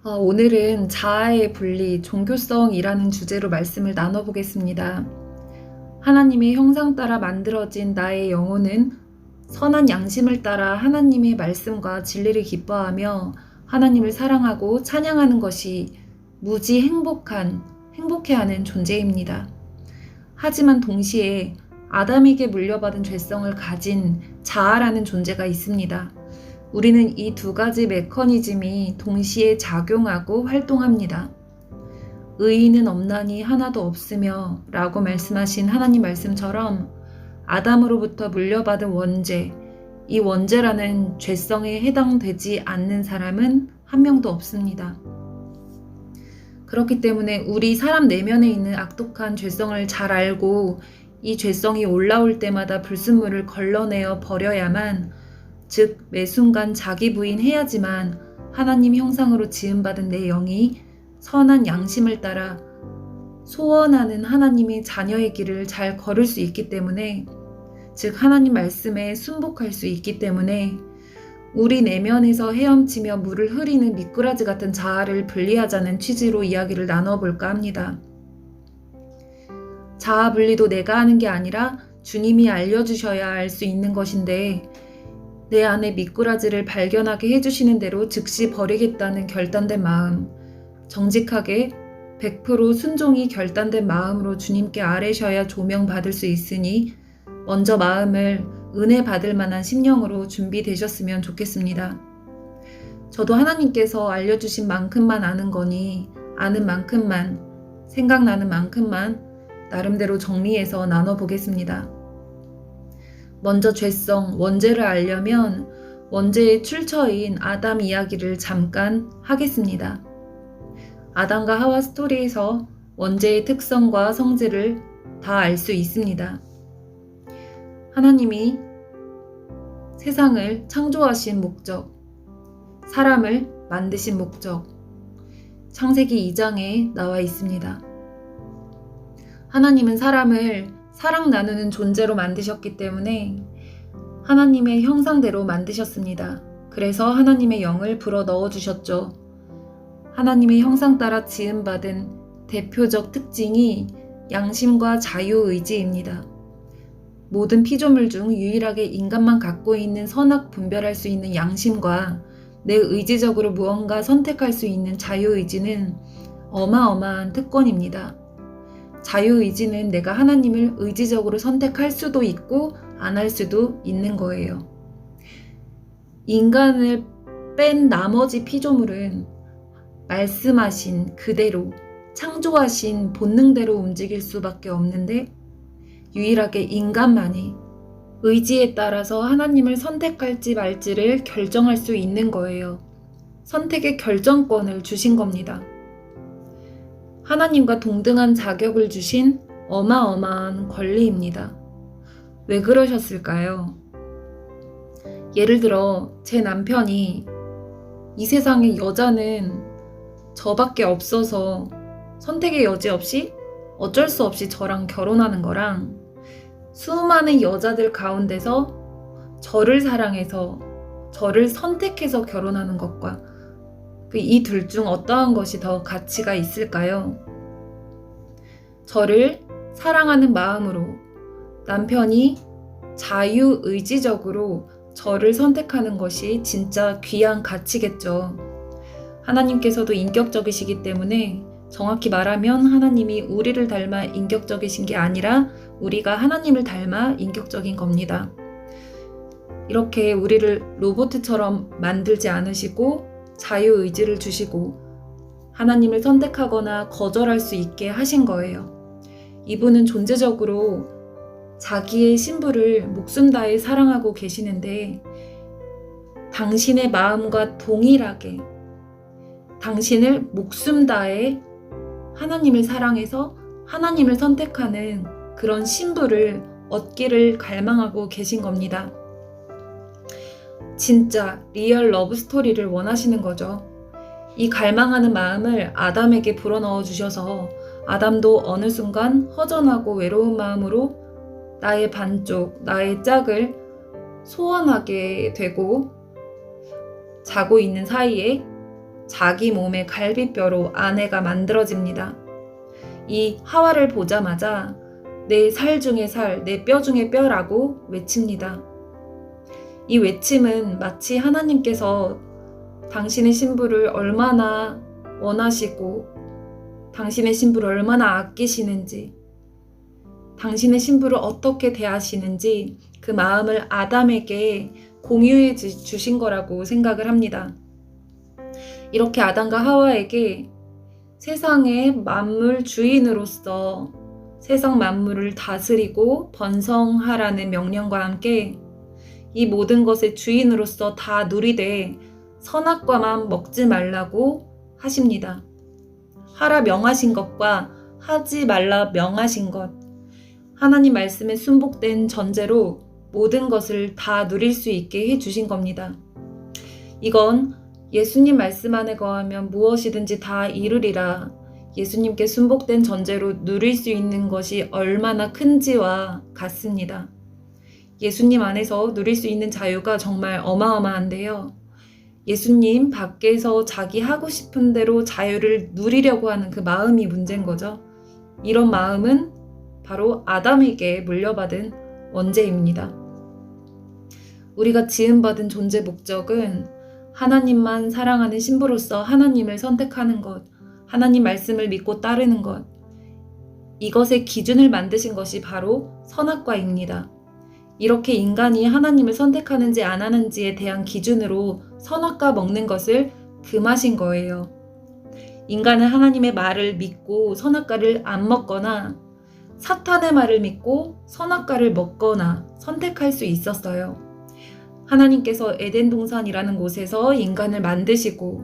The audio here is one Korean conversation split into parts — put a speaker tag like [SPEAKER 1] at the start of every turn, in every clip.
[SPEAKER 1] 오늘은 자아의 분리, 종교성이라는 주제로 말씀을 나눠보겠습니다. 하나님의 형상 따라 만들어진 나의 영혼은 선한 양심을 따라 하나님의 말씀과 진리를 기뻐하며 하나님을 사랑하고 찬양하는 것이 무지 행복해하는 존재입니다. 하지만 동시에 아담에게 물려받은 죄성을 가진 자아라는 존재가 있습니다. 우리는 이 두 가지 메커니즘이 동시에 작용하고 활동합니다. 의인은 없나니 하나도 없으며 라고 말씀하신 하나님 말씀처럼 아담으로부터 물려받은 원죄, 이 원죄라는 죄성에 해당되지 않는 사람은 한 명도 없습니다. 그렇기 때문에 우리 사람 내면에 있는 악독한 죄성을 잘 알고 이 죄성이 올라올 때마다 불순물을 걸러내어 버려야만, 즉 매 순간 자기 부인해야지만 하나님 형상으로 지음받은 내 영이 선한 양심을 따라 소원하는 하나님의 자녀의 길을 잘 걸을 수 있기 때문에, 즉 하나님 말씀에 순복할 수 있기 때문에 우리 내면에서 헤엄치며 물을 흐리는 미꾸라지 같은 자아를 분리하자는 취지로 이야기를 나눠볼까 합니다. 자아 분리도 내가 하는 게 아니라 주님이 알려주셔야 알 수 있는 것인데, 내 안에 미꾸라지를 발견하게 해주시는 대로 즉시 버리겠다는 결단된 마음, 정직하게 100% 순종이 결단된 마음으로 주님께 아뢰셔야 조명받을 수 있으니 먼저 마음을 은혜 받을 만한 심령으로 준비되셨으면 좋겠습니다. 저도 하나님께서 알려주신 만큼만 아는 거니 아는 만큼만, 생각나는 만큼만 나름대로 정리해서 나눠보겠습니다. 먼저 죄성, 원죄를 알려면 원죄의 출처인 아담 이야기를 잠깐 하겠습니다. 아담과 하와 스토리에서 원죄의 특성과 성질을 다 알 수 있습니다. 하나님이 세상을 창조하신 목적, 사람을 만드신 목적, 창세기 2장에 나와 있습니다. 하나님은 사람을 사랑 나누는 존재로 만드셨기 때문에 하나님의 형상대로 만드셨습니다. 그래서 하나님의 영을 불어 넣어주셨죠. 하나님의 형상 따라 지음받은 대표적 특징이 양심과 자유의지입니다. 모든 피조물 중 유일하게 인간만 갖고 있는 선악 분별할 수 있는 양심과 내 의지적으로 무언가 선택할 수 있는 자유의지는 어마어마한 특권입니다. 자유의지는 내가 하나님을 의지적으로 선택할 수도 있고 안 할 수도 있는 거예요. 인간을 뺀 나머지 피조물은 말씀하신 그대로, 창조하신 본능대로 움직일 수밖에 없는데, 유일하게 인간만이 의지에 따라서 하나님을 선택할지 말지를 결정할 수 있는 거예요. 선택의 결정권을 주신 겁니다. 하나님과 동등한 자격을 주신 어마어마한 권리입니다. 왜 그러셨을까요? 예를 들어 제 남편이 이 세상에 여자는 저밖에 없어서 선택의 여지 없이 어쩔 수 없이 저랑 결혼하는 거랑, 수많은 여자들 가운데서 저를 사랑해서 저를 선택해서 결혼하는 것과 이 둘 중 어떠한 것이 더 가치가 있을까요? 저를 사랑하는 마음으로 남편이 자유의지적으로 저를 선택하는 것이 진짜 귀한 가치겠죠. 하나님께서도 인격적이시기 때문에, 정확히 말하면 하나님이 우리를 닮아 인격적이신 게 아니라 우리가 하나님을 닮아 인격적인 겁니다. 이렇게 우리를 로봇처럼 만들지 않으시고 자유의지를 주시고 하나님을 선택하거나 거절할 수 있게 하신 거예요. 이분은 존재적으로 자기의 신부를 목숨 다해 사랑하고 계시는데, 당신의 마음과 동일하게 당신을 목숨 다해 하나님을 사랑해서 하나님을 선택하는 그런 신부를 얻기를 갈망하고 계신 겁니다. 진짜 리얼 러브 스토리를 원하시는 거죠. 이 갈망하는 마음을 아담에게 불어넣어 주셔서 아담도 어느 순간 허전하고 외로운 마음으로 나의 반쪽, 나의 짝을 소원하게 되고, 자고 있는 사이에 자기 몸의 갈비뼈로 아내가 만들어집니다. 이 하와를 보자마자 내 살 중에 살, 내 뼈 중에 뼈라고 외칩니다. 이 외침은 마치 하나님께서 당신의 신부를 얼마나 원하시고 당신의 신부를 얼마나 아끼시는지, 당신의 신부를 어떻게 대하시는지 그 마음을 아담에게 공유해 주신 거라고 생각을 합니다. 이렇게 아담과 하와에게 세상의 만물 주인으로서 세상 만물을 다스리고 번성하라는 명령과 함께 이 모든 것의 주인으로서 다 누리되 선악과만 먹지 말라고 하십니다. 하라 명하신 것과 하지 말라 명하신 것, 하나님 말씀에 순복된 전제로 모든 것을 다 누릴 수 있게 해주신 겁니다. 이건 예수님 말씀 안에 거하면 무엇이든지 다 이루리라, 예수님께 순복된 전제로 누릴 수 있는 것이 얼마나 큰지와 같습니다. 예수님 안에서 누릴 수 있는 자유가 정말 어마어마한데요. 예수님 밖에서 자기 하고 싶은 대로 자유를 누리려고 하는 그 마음이 문제인 거죠. 이런 마음은 바로 아담에게 물려받은 원죄입니다. 우리가 지음받은 존재 목적은 하나님만 사랑하는 신부로서 하나님을 선택하는 것, 하나님 말씀을 믿고 따르는 것, 이것의 기준을 만드신 것이 바로 선악과입니다. 이렇게 인간이 하나님을 선택하는지 안 하는지에 대한 기준으로 선악과 먹는 것을 금하신 거예요. 인간은 하나님의 말을 믿고 선악과를 안 먹거나 사탄의 말을 믿고 선악과를 먹거나 선택할 수 있었어요. 하나님께서 에덴 동산이라는 곳에서 인간을 만드시고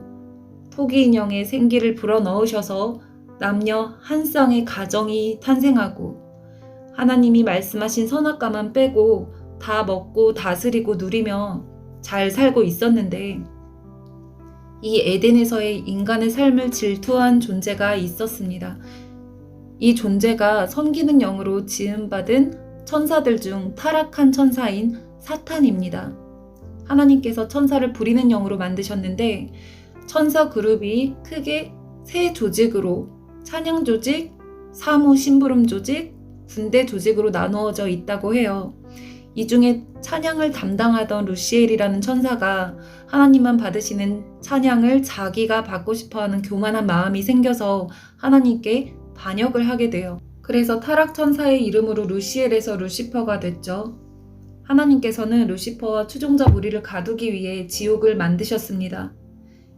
[SPEAKER 1] 토기 인형의 생기를 불어넣으셔서 남녀 한 쌍의 가정이 탄생하고 하나님이 말씀하신 선악과만 빼고 다 먹고 다스리고 누리며 잘 살고 있었는데, 이 에덴에서의 인간의 삶을 질투한 존재가 있었습니다. 이 존재가 섬기는 영으로 지음받은 천사들 중 타락한 천사인 사탄입니다. 하나님께서 천사를 부리는 영으로 만드셨는데 천사 그룹이 크게 세 조직으로 찬양 조직, 사무 심부름 조직, 군대 조직으로 나누어져 있다고 해요. 이 중에 찬양을 담당하던 루시엘이라는 천사가 하나님만 받으시는 찬양을 자기가 받고 싶어하는 교만한 마음이 생겨서 하나님께 반역을 하게 돼요. 그래서 타락 천사의 이름으로 루시엘에서 루시퍼가 됐죠. 하나님께서는 루시퍼와 추종자 무리를 가두기 위해 지옥을 만드셨습니다.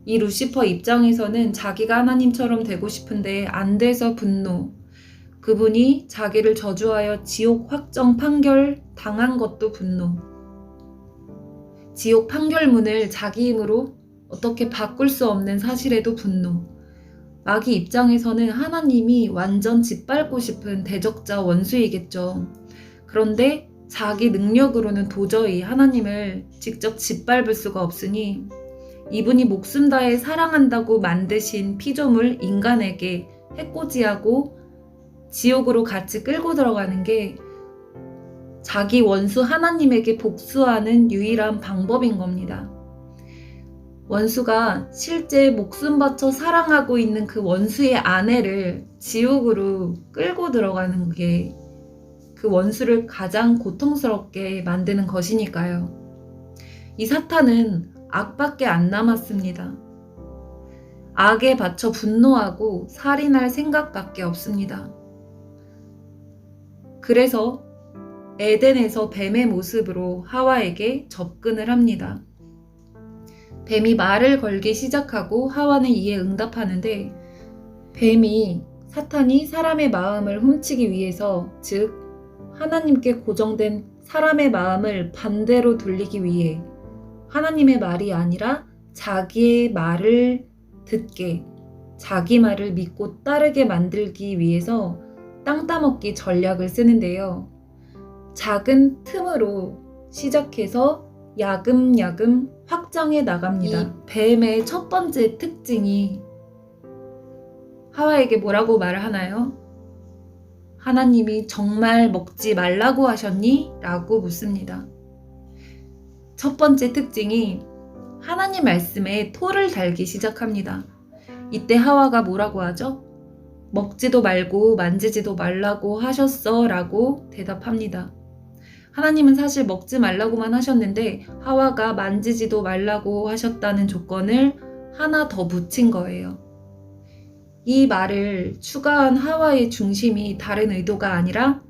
[SPEAKER 1] 이 루시퍼 입장에서는 자기가 하나님처럼 되고 싶은데 안 돼서 분노, 그분이 자기를 저주하여 지옥 확정 판결 당한 것도 분노, 지옥 판결문을 자기 힘으로 어떻게 바꿀 수 없는 사실에도 분노, 마귀 입장에서는 하나님이 완전 짓밟고 싶은 대적자 원수이겠죠. 그런데 자기 능력으로는 도저히 하나님을 직접 짓밟을 수가 없으니 이분이 목숨 다해 사랑한다고 만드신 피조물 인간에게 해코지하고 지옥으로 같이 끌고 들어가는 게 자기 원수 하나님에게 복수하는 유일한 방법인 겁니다. 원수가 실제 목숨 바쳐 사랑하고 있는 그 원수의 아내를 지옥으로 끌고 들어가는 게 그 원수를 가장 고통스럽게 만드는 것이니까요. 이 사탄은 악밖에 안 남았습니다. 악에 바쳐 분노하고 살인할 생각밖에 없습니다. 그래서 에덴에서 뱀의 모습으로 하와에게 접근을 합니다. 뱀이 말을 걸기 시작하고 하와는 이에 응답하는데, 뱀이 사탄이 사람의 마음을 훔치기 위해서, 즉 하나님께 고정된 사람의 마음을 반대로 돌리기 위해 하나님의 말이 아니라 자기의 말을 듣게, 자기 말을 믿고 따르게 만들기 위해서 땅 따먹기 전략을 쓰는데요. 작은 틈으로 시작해서 야금야금 확장해 나갑니다. 이 뱀의 첫 번째 특징이 하와에게 뭐라고 말을 하나요? 하나님이 정말 먹지 말라고 하셨니? 라고 묻습니다. 첫 번째 특징이 하나님 말씀에 토를 달기 시작합니다. 이때 하와가 뭐라고 하죠? 먹지도 말고 만지지도 말라고 하셨어 라고 대답합니다. 하나님은 사실 먹지 말라고만 하셨는데 하와가 만지지도 말라고 하셨다는 조건을 하나 더 붙인 거예요. 이 말을 추가한 하와의 중심이 다른 의도가 아니라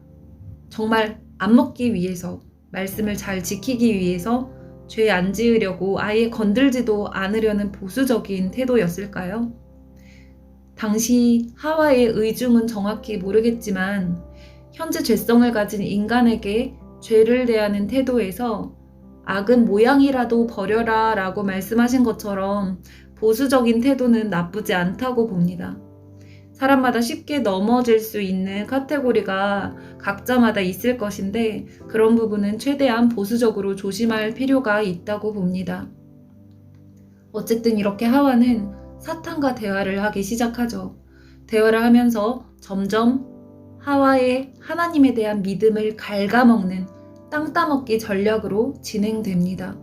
[SPEAKER 1] 정말 안 먹기 위해서, 말씀을 잘 지키기 위해서 죄 안 지으려고 아예 건들지도 않으려는 보수적인 태도였을까요? 당시 하와의 의중은 정확히 모르겠지만 현재 죄성을 가진 인간에게 죄를 대하는 태도에서 악은 모양이라도 버려라 라고 말씀하신 것처럼 보수적인 태도는 나쁘지 않다고 봅니다. 사람마다 쉽게 넘어질 수 있는 카테고리가 각자마다 있을 것인데 그런 부분은 최대한 보수적으로 조심할 필요가 있다고 봅니다. 어쨌든 이렇게 하와는 사탄과 대화를 하기 시작하죠. 대화를 하면서 점점 하와의 하나님에 대한 믿음을 갉아먹는 땅 따먹기 전략으로 진행됩니다.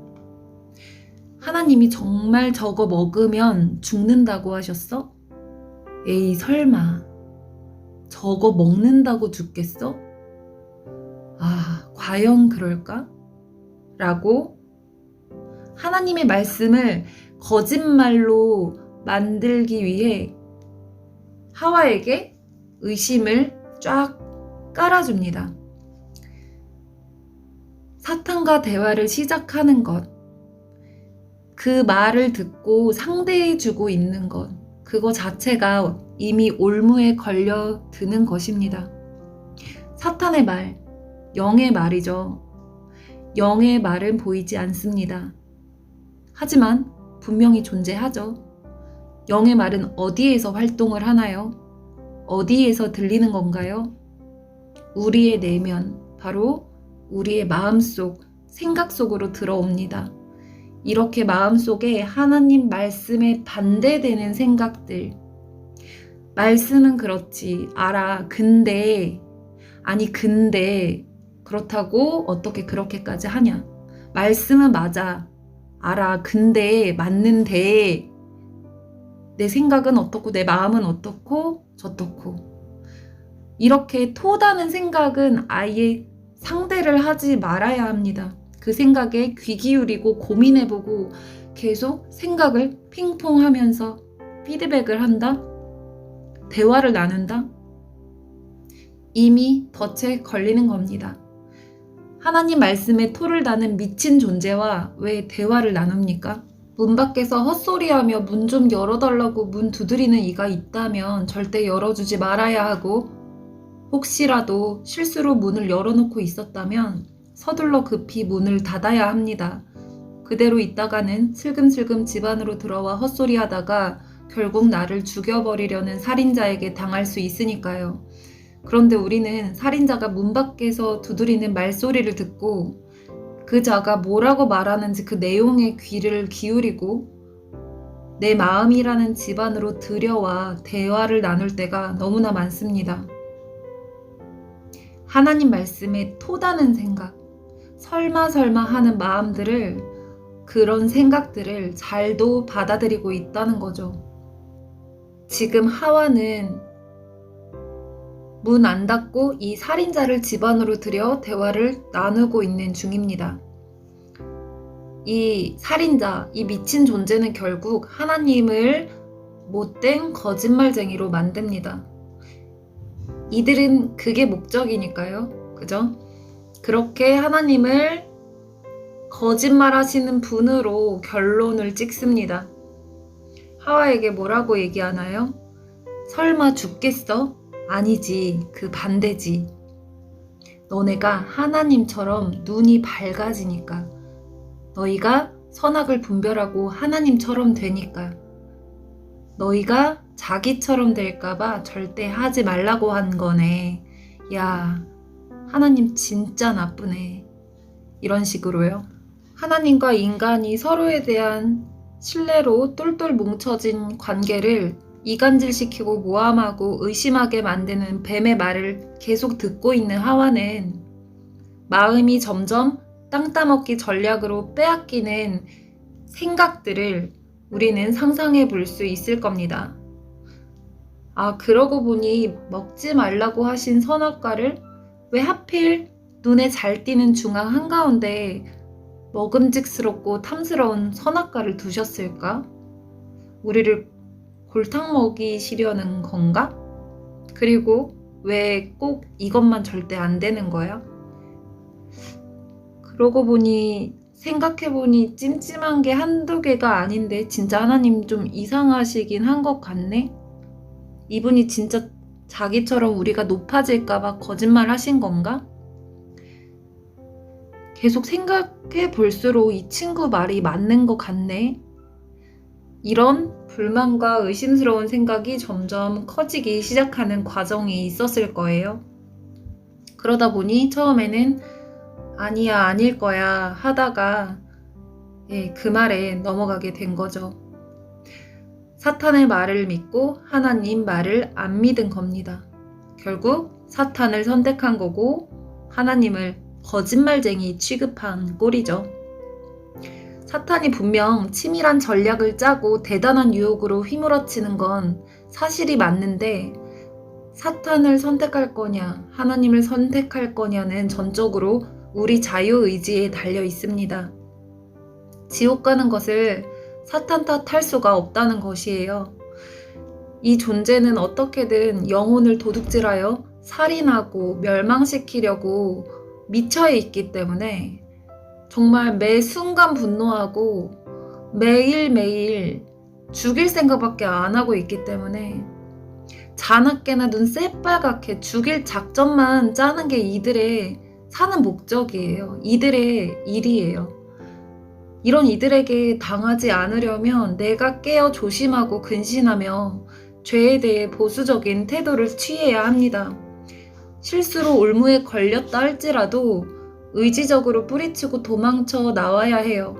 [SPEAKER 1] 하나님이 정말 저거 먹으면 죽는다고 하셨어? 에이 설마 저거 먹는다고 죽겠어? 아 과연 그럴까? 라고 하나님의 말씀을 거짓말로 만들기 위해 하와에게 의심을 쫙 깔아줍니다. 사탄과 대화를 시작하는 것, 그 말을 듣고 상대해주고 있는 것, 그거 자체가 이미 올무에 걸려드는 것입니다. 사탄의 말, 영의 말이죠. 영의 말은 보이지 않습니다. 하지만 분명히 존재하죠. 영의 말은 어디에서 활동을 하나요? 어디에서 들리는 건가요? 우리의 내면, 바로 우리의 마음속, 생각 속으로 들어옵니다. 이렇게 마음속에 하나님 말씀에 반대되는 생각들. 말씀은 그렇지, 알아. 근데 그렇다고 어떻게 그렇게까지 하냐? 말씀은 맞아. 알아. 근데 맞는데 내 생각은 어떻고 내 마음은 어떻고 저떻고. 이렇게 토다는 생각은 아예 상대를 하지 말아야 합니다. 그 생각에 귀 기울이고 고민해보고 계속 생각을 핑퐁하면서 피드백을 한다? 대화를 나눈다? 이미 덫에 걸리는 겁니다. 하나님 말씀에 토를 다는 미친 존재와 왜 대화를 나눕니까? 문 밖에서 헛소리하며 문 좀 열어달라고 문 두드리는 이가 있다면 절대 열어주지 말아야 하고, 혹시라도 실수로 문을 열어놓고 있었다면 서둘러 급히 문을 닫아야 합니다. 그대로 있다가는 슬금슬금 집 안으로 들어와 헛소리하다가 결국 나를 죽여버리려는 살인자에게 당할 수 있으니까요. 그런데 우리는 살인자가 문 밖에서 두드리는 말소리를 듣고 그 자가 뭐라고 말하는지 그 내용에 귀를 기울이고 내 마음이라는 집 안으로 들여와 대화를 나눌 때가 너무나 많습니다. 하나님 말씀에 토다는 생각, 설마 하는 마음들을, 그런 생각들을 잘도 받아들이고 있다는 거죠. 지금 하와는 문 안 닫고 이 살인자를 집 안으로 들여 대화를 나누고 있는 중입니다. 이 살인자, 이 미친 존재는 결국 하나님을 못된 거짓말쟁이로 만듭니다. 이들은 그게 목적이니까요. 그죠? 그렇게 하나님을 거짓말하시는 분으로 결론을 찍습니다. 하와에게 뭐라고 얘기하나요? 설마 죽겠어? 아니지, 그 반대지. 너네가 하나님처럼 눈이 밝아지니까, 너희가 선악을 분별하고 하나님처럼 되니까, 너희가 자기처럼 될까봐 절대 하지 말라고 한 거네. 야, 하나님 진짜 나쁘네. 이런 식으로요. 하나님과 인간이 서로에 대한 신뢰로 똘똘 뭉쳐진 관계를 이간질시키고 모함하고 의심하게 만드는 뱀의 말을 계속 듣고 있는 하와는 마음이 점점 땅 따먹기 전략으로 빼앗기는 생각들을 우리는 상상해 볼 수 있을 겁니다. 아, 그러고 보니 먹지 말라고 하신 선악과를 왜 하필 눈에 잘 띄는 중앙 한가운데 먹음직스럽고 탐스러운 선악과를 두셨을까? 우리를 골탕 먹이시려는 건가? 그리고 왜 꼭 이것만 절대 안 되는 거야? 그러고 보니 생각해보니 찜찜한 게 한두 개가 아닌데 진짜 하나님 좀 이상하시긴 한 것 같네? 이분이 진짜 자기처럼 우리가 높아질까봐 거짓말 하신 건가? 계속 생각해 볼수록 이 친구 말이 맞는 것 같네. 이런 불만과 의심스러운 생각이 점점 커지기 시작하는 과정이 있었을 거예요. 그러다 보니 처음에는 아니야, 아닐 거야 하다가 그 말에 넘어가게 된 거죠. 사탄의 말을 믿고 하나님 말을 안 믿은 겁니다. 결국 사탄을 선택한 거고 하나님을 거짓말쟁이 취급한 꼴이죠. 사탄이 분명 치밀한 전략을 짜고 대단한 유혹으로 휘몰아치는 건 사실이 맞는데 사탄을 선택할 거냐, 하나님을 선택할 거냐는 전적으로 우리 자유의지에 달려 있습니다. 지옥 가는 것을 사탄 탓할 수가 없다는 것이에요. 이 존재는 어떻게든 영혼을 도둑질하여 살인하고 멸망시키려고 미쳐 있기 때문에 정말 매 순간 분노하고 매일매일 죽일 생각밖에 안 하고 있기 때문에 자나깨나 눈 새빨갛게 죽일 작전만 짜는 게 이들의 사는 목적이에요. 이들의 일이에요. 이런 이들에게 당하지 않으려면 내가 깨어 조심하고 근신하며 죄에 대해 보수적인 태도를 취해야 합니다. 실수로 올무에 걸렸다 할지라도 의지적으로 뿌리치고 도망쳐 나와야 해요.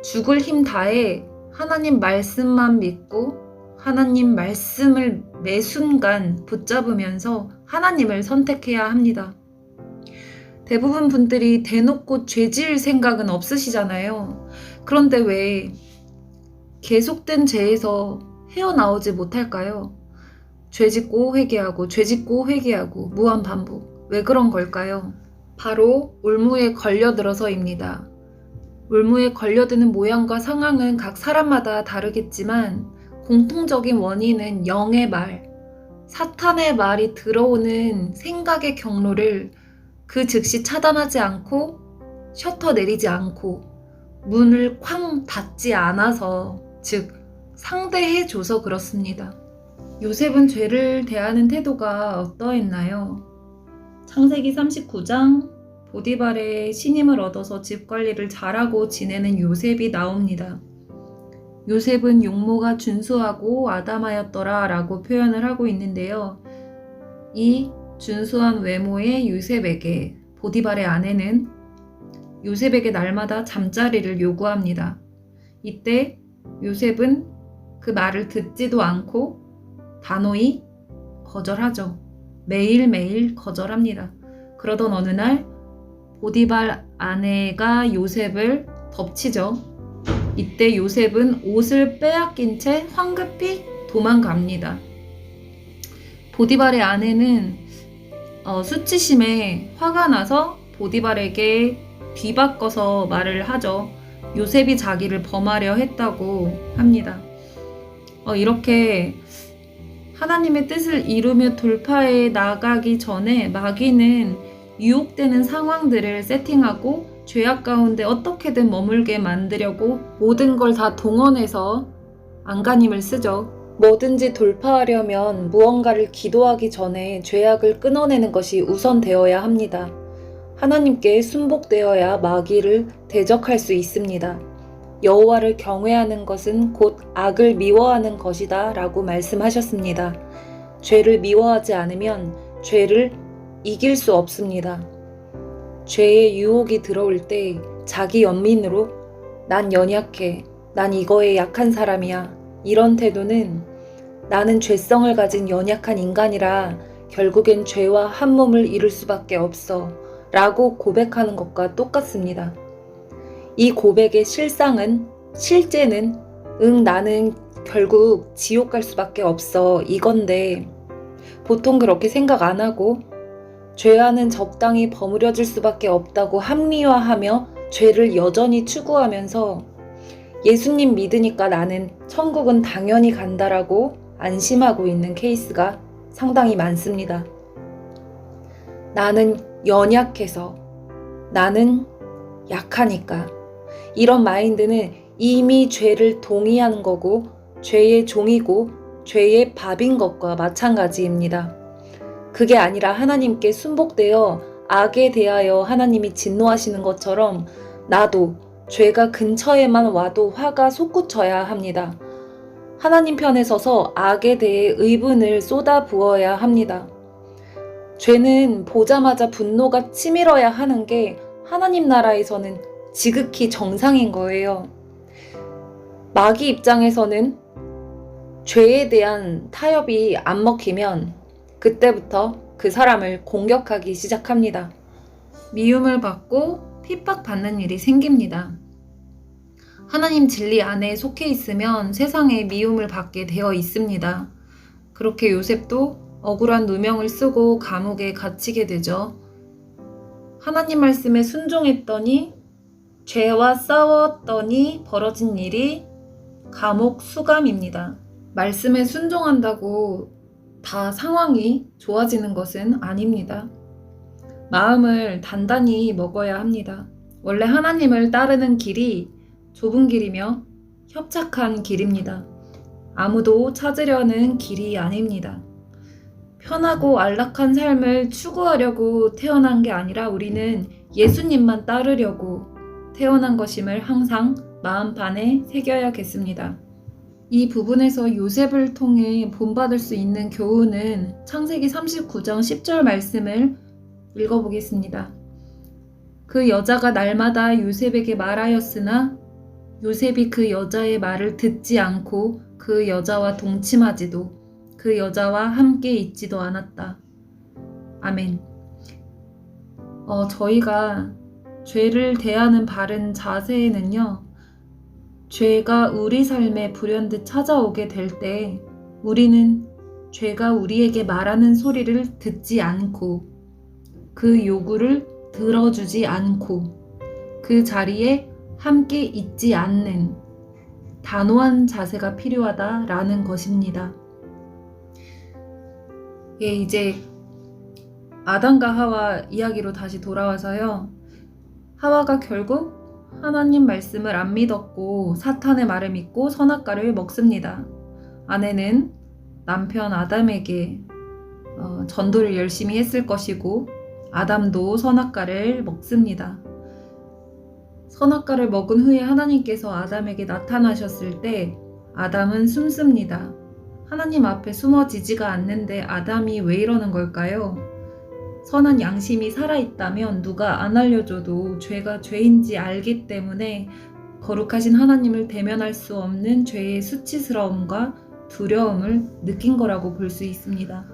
[SPEAKER 1] 죽을 힘 다해 하나님 말씀만 믿고 하나님 말씀을 매 순간 붙잡으면서 하나님을 선택해야 합니다. 대부분 분들이 대놓고 죄 지을 생각은 없으시잖아요. 그런데 왜 계속된 죄에서 헤어나오지 못할까요? 죄 짓고 회개하고 죄 짓고 회개하고 무한 반복. 왜 그런 걸까요? 바로 올무에 걸려들어서입니다. 올무에 걸려드는 모양과 상황은 각 사람마다 다르겠지만 공통적인 원인은 영의 말, 사탄의 말이 들어오는 생각의 경로를 그 즉시 차단하지 않고 셔터 내리지 않고 문을 쾅 닫지 않아서, 즉 상대해줘서 그렇습니다. 요셉은 죄를 대하는 태도가 어떠했나요? 창세기 39장 보디발의 신임을 얻어서 집 관리를 잘하고 지내는 요셉이 나옵니다. 요셉은 용모가 준수하고 아담하였더라 라고 표현을 하고 있는데요. 이 준수한 외모의 요셉에게 보디발의 아내는 요셉에게 날마다 잠자리를 요구합니다. 이때 요셉은 그 말을 듣지도 않고 단호히 거절하죠. 매일매일 거절합니다. 그러던 어느 날 보디발 아내가 요셉을 덮치죠. 이때 요셉은 옷을 빼앗긴 채 황급히 도망갑니다. 보디발의 아내는 수치심에 화가 나서 보디발에게 뒤바꿔서 말을 하죠. 요셉이 자기를 범하려 했다고 합니다. 이렇게 하나님의 뜻을 이루며 돌파해 나가기 전에 마귀는 유혹되는 상황들을 세팅하고 죄악 가운데 어떻게든 머물게 만들려고 모든 걸 다 동원해서 안간힘을 쓰죠. 뭐든지 돌파하려면 무언가를 기도하기 전에 죄악을 끊어내는 것이 우선되어야 합니다. 하나님께 순복되어야 마귀를 대적할 수 있습니다. 여호와를 경외하는 것은 곧 악을 미워하는 것이다 라고 말씀하셨습니다. 죄를 미워하지 않으면 죄를 이길 수 없습니다. 죄의 유혹이 들어올 때 자기 연민으로 난 연약해, 난 이거에 약한 사람이야, 이런 태도는 나는 죄성을 가진 연약한 인간이라 결국엔 죄와 한 몸을 이룰 수밖에 없어 라고 고백하는 것과 똑같습니다. 이 고백의 실제는 나는 결국 지옥 갈 수밖에 없어 이건데 보통 그렇게 생각 안 하고 죄와는 적당히 버무려질 수밖에 없다고 합리화하며 죄를 여전히 추구하면서 예수님 믿으니까 나는 천국은 당연히 간다라고 안심하고 있는 케이스가 상당히 많습니다. 나는 연약해서, 나는 약하니까. 이런 마인드는 이미 죄를 동의하는 거고 죄의 종이고 죄의 밥인 것과 마찬가지입니다. 그게 아니라 하나님께 순복되어 악에 대하여 하나님이 진노하시는 것처럼 나도 죄가 근처에만 와도 화가 솟구쳐야 합니다. 하나님 편에 서서 악에 대해 의분을 쏟아 부어야 합니다. 죄는 보자마자 분노가 치밀어야 하는 게 하나님 나라에서는 지극히 정상인 거예요. 마귀 입장에서는 죄에 대한 타협이 안 먹히면 그때부터 그 사람을 공격하기 시작합니다. 미움을 받고 핍박받는 일이 생깁니다. 하나님 진리 안에 속해 있으면 세상에 미움을 받게 되어 있습니다. 그렇게 요셉도 억울한 누명을 쓰고 감옥에 갇히게 되죠. 하나님 말씀에 순종했더니 죄와 싸웠더니 벌어진 일이 감옥 수감입니다. 말씀에 순종한다고 다 상황이 좋아지는 것은 아닙니다. 마음을 단단히 먹어야 합니다. 원래 하나님을 따르는 길이 좁은 길이며 협착한 길입니다. 아무도 찾으려는 길이 아닙니다. 편하고 안락한 삶을 추구하려고 태어난 게 아니라 우리는 예수님만 따르려고 태어난 것임을 항상 마음판에 새겨야겠습니다. 이 부분에서 요셉을 통해 본받을 수 있는 교훈은 창세기 39장 10절 말씀을 읽어보겠습니다. 그 여자가 날마다 요셉에게 말하였으나 요셉이 그 여자의 말을 듣지 않고 그 여자와 동침하지도 그 여자와 함께 있지도 않았다. 아멘. 저희가 죄를 대하는 바른 자세에는요, 죄가 우리 삶에 불현듯 찾아오게 될 때 우리는 죄가 우리에게 말하는 소리를 듣지 않고 그 요구를 들어주지 않고 그 자리에 함께 있지 않는 단호한 자세가 필요하다라는 것입니다. 예, 이제 아담과 하와 이야기로 다시 돌아와서요. 하와가 결국 하나님 말씀을 안 믿었고 사탄의 말을 믿고 선악과를 먹습니다. 아내는 남편 아담에게 전도를 열심히 했을 것이고 아담도 선악과를 먹습니다. 선악과를 먹은 후에 하나님께서 아담에게 나타나셨을 때 아담은 숨습니다. 하나님 앞에 숨어지지가 않는데 아담이 왜 이러는 걸까요? 선한 양심이 살아있다면 누가 안 알려줘도 죄가 죄인지 알기 때문에 거룩하신 하나님을 대면할 수 없는 죄의 수치스러움과 두려움을 느낀 거라고 볼 수 있습니다.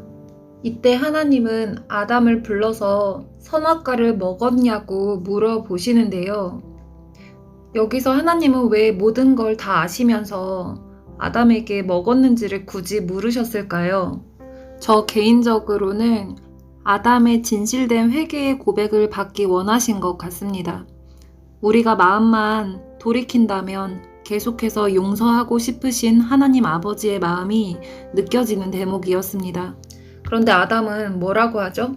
[SPEAKER 1] 이때 하나님은 아담을 불러서 선악과를 먹었냐고 물어보시는데요. 여기서 하나님은 왜 모든 걸 다 아시면서 아담에게 먹었는지를 굳이 물으셨을까요? 저 개인적으로는 아담의 진실된 회개의 고백을 받기 원하신 것 같습니다. 우리가 마음만 돌이킨다면 계속해서 용서하고 싶으신 하나님 아버지의 마음이 느껴지는 대목이었습니다. 그런데 아담은 뭐라고 하죠?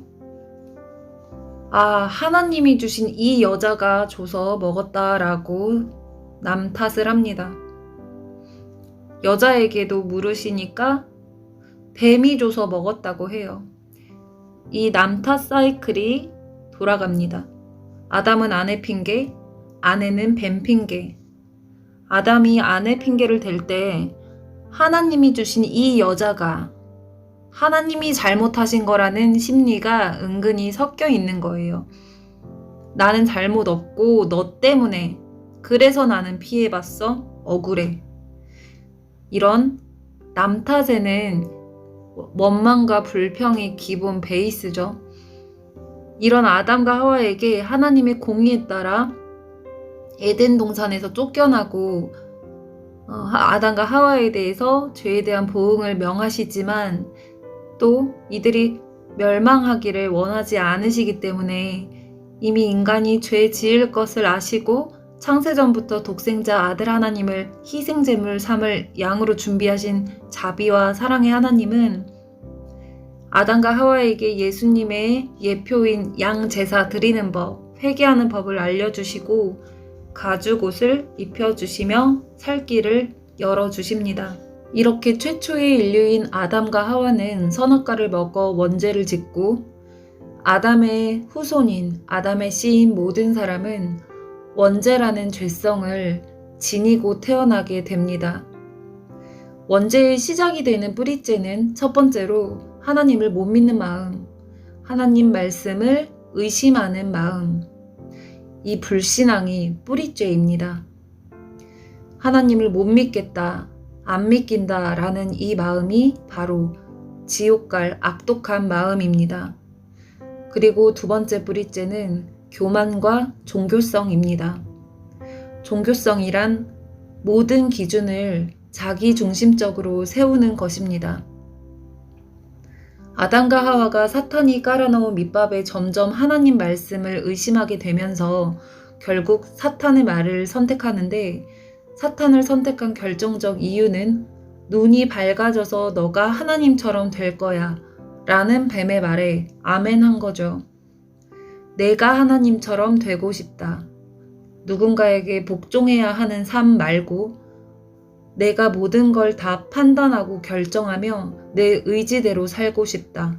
[SPEAKER 1] 하나님이 주신 이 여자가 줘서 먹었다라고 남 탓을 합니다. 여자에게도 물으시니까 뱀이 줘서 먹었다고 해요. 이 남탓 사이클이 돌아갑니다. 아담은 아내 핑계, 아내는 뱀 핑계. 아담이 아내 핑계를 댈 때 하나님이 주신 이 여자가 하나님이 잘못하신 거라는 심리가 은근히 섞여 있는 거예요. 나는 잘못 없고 너 때문에 그래서 나는 피해봤어. 억울해. 이런 남 탓에는 원망과 불평이 기본 베이스죠. 이런 아담과 하와에게 하나님의 공의에 따라 에덴 동산에서 쫓겨나고 아담과 하와에 대해서 죄에 대한 보응을 명하시지만 또 이들이 멸망하기를 원하지 않으시기 때문에 이미 인간이 죄 지을 것을 아시고 창세전부터 독생자 아들 하나님을 희생제물 삼을 양으로 준비하신 자비와 사랑의 하나님은 아담과 하와에게 예수님의 예표인 양 제사 드리는 법, 회개하는 법을 알려주시고 가죽 옷을 입혀주시며 살 길을 열어주십니다. 이렇게 최초의 인류인 아담과 하와는 선악과를 먹어 원죄를 짓고 아담의 후손인 아담의 씨인 모든 사람은 원죄라는 죄성을 지니고 태어나게 됩니다. 원죄의 시작이 되는 뿌리죄는 첫 번째로 하나님을 못 믿는 마음, 하나님 말씀을 의심하는 마음, 이 불신앙이 뿌리죄입니다. 하나님을 못 믿겠다, 안 믿긴다 라는 이 마음이 바로 지옥갈 악독한 마음입니다. 그리고 두 번째 뿌리죄는 교만과 종교성입니다. 종교성이란 모든 기준을 자기 중심적으로 세우는 것입니다. 아담과 하와가 사탄이 깔아놓은 밑밥에 점점 하나님 말씀을 의심하게 되면서 결국 사탄의 말을 선택하는데 사탄을 선택한 결정적 이유는 눈이 밝아져서 너가 하나님처럼 될 거야 라는 뱀의 말에 아멘한 거죠. 내가 하나님처럼 되고 싶다. 누군가에게 복종해야 하는 삶 말고 내가 모든 걸 다 판단하고 결정하며 내 의지대로 살고 싶다.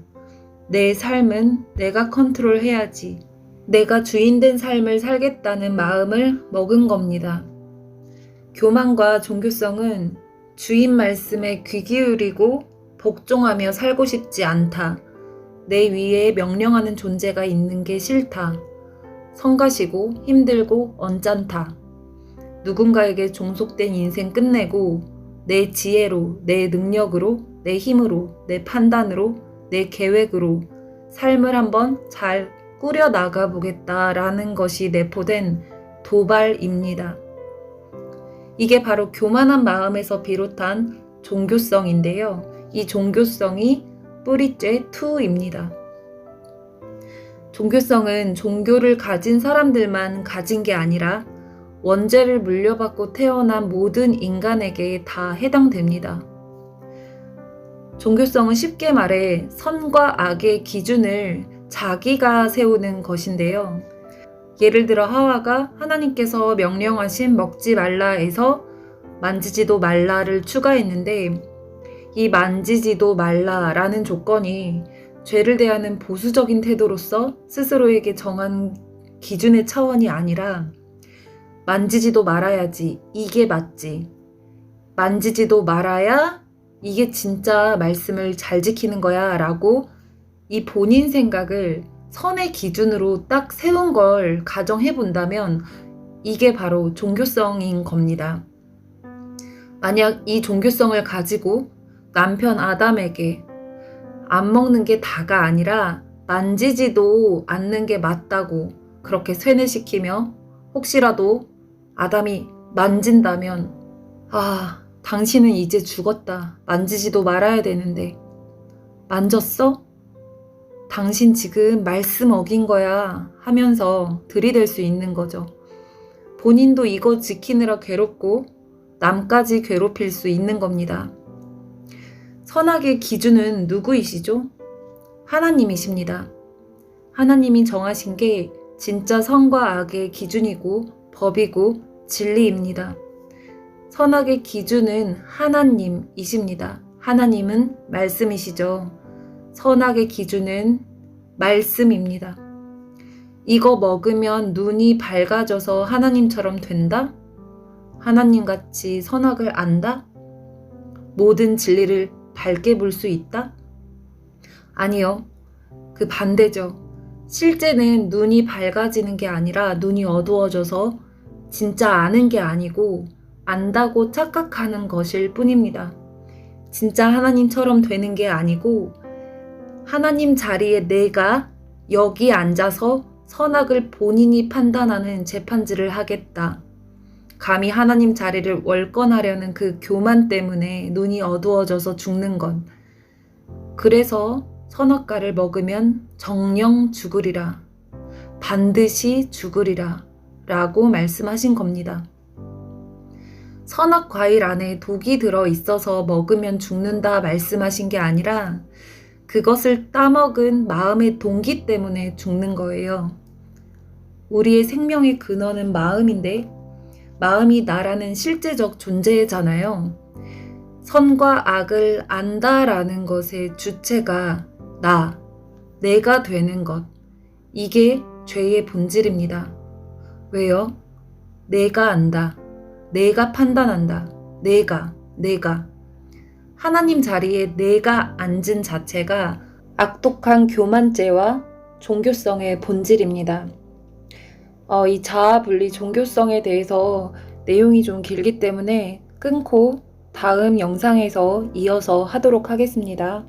[SPEAKER 1] 내 삶은 내가 컨트롤해야지. 내가 주인된 삶을 살겠다는 마음을 먹은 겁니다. 교만과 종교성은 주인 말씀에 귀 기울이고 복종하며 살고 싶지 않다. 내 위에 명령하는 존재가 있는 게 싫다. 성가시고 힘들고 언짢다. 누군가에게 종속된 인생 끝내고 내 지혜로, 내 능력으로, 내 힘으로, 내 판단으로, 내 계획으로 삶을 한번 잘 꾸려나가 보겠다라는 것이 내포된 도발입니다. 이게 바로 교만한 마음에서 비롯한 종교성인데요. 이 종교성이 뿌리죄 2입니다. 종교성은 종교를 가진 사람들만 가진 게 아니라 원죄를 물려받고 태어난 모든 인간에게 다 해당됩니다. 종교성은 쉽게 말해 선과 악의 기준을 자기가 세우는 것인데요. 예를 들어 하와가 하나님께서 명령하신 먹지 말라에서 만지지도 말라를 추가했는데 이 만지지도 말라라는 조건이 죄를 대하는 보수적인 태도로서 스스로에게 정한 기준의 차원이 아니라 만지지도 말아야지, 이게 맞지. 만지지도 말아야 이게 진짜 말씀을 잘 지키는 거야 라고 이 본인 생각을 선의 기준으로 딱 세운 걸 가정해 본다면 이게 바로 종교성인 겁니다. 만약 이 종교성을 가지고 남편 아담에게 안 먹는 게 다가 아니라 만지지도 않는 게 맞다고 그렇게 세뇌시키며 혹시라도 아담이 만진다면 당신은 이제 죽었다. 만지지도 말아야 되는데 만졌어? 당신 지금 말씀 어긴 거야 하면서 들이댈 수 있는 거죠. 본인도 이거 지키느라 괴롭고 남까지 괴롭힐 수 있는 겁니다. 선악의 기준은 누구이시죠? 하나님이십니다. 하나님이 정하신 게 진짜 선과 악의 기준이고 법이고 진리입니다. 선악의 기준은 하나님이십니다. 하나님은 말씀이시죠. 선악의 기준은 말씀입니다. 이거 먹으면 눈이 밝아져서 하나님처럼 된다? 하나님같이 선악을 안다? 모든 진리를 밝게 볼 수 있다? 아니요. 그 반대죠. 실제는 눈이 밝아지는 게 아니라 눈이 어두워져서 진짜 아는 게 아니고 안다고 착각하는 것일 뿐입니다. 진짜 하나님처럼 되는 게 아니고 하나님 자리에 내가 여기 앉아서 선악을 본인이 판단하는 재판지를 하겠다. 감히 하나님 자리를 월권하려는 그 교만 때문에 눈이 어두워져서 죽는 것. 그래서 선악과를 먹으면 정령 죽으리라. 반드시 죽으리라. 라고 말씀하신 겁니다. 선악 과일 안에 독이 들어 있어서 먹으면 죽는다 말씀하신 게 아니라 그것을 따먹은 마음의 동기 때문에 죽는 거예요. 우리의 생명의 근원은 마음인데 마음이 나라는 실제적 존재잖아요. 선과 악을 안다라는 것의 주체가 내가 되는 것. 이게 죄의 본질입니다. 왜요? 내가 안다. 내가 판단한다. 내가. 하나님 자리에 내가 앉은 자체가 악독한 교만죄와 종교성의 본질입니다. 이 자아분리 종교성에 대해서 내용이 좀 길기 때문에 끊고 다음 영상에서 이어서 하도록 하겠습니다.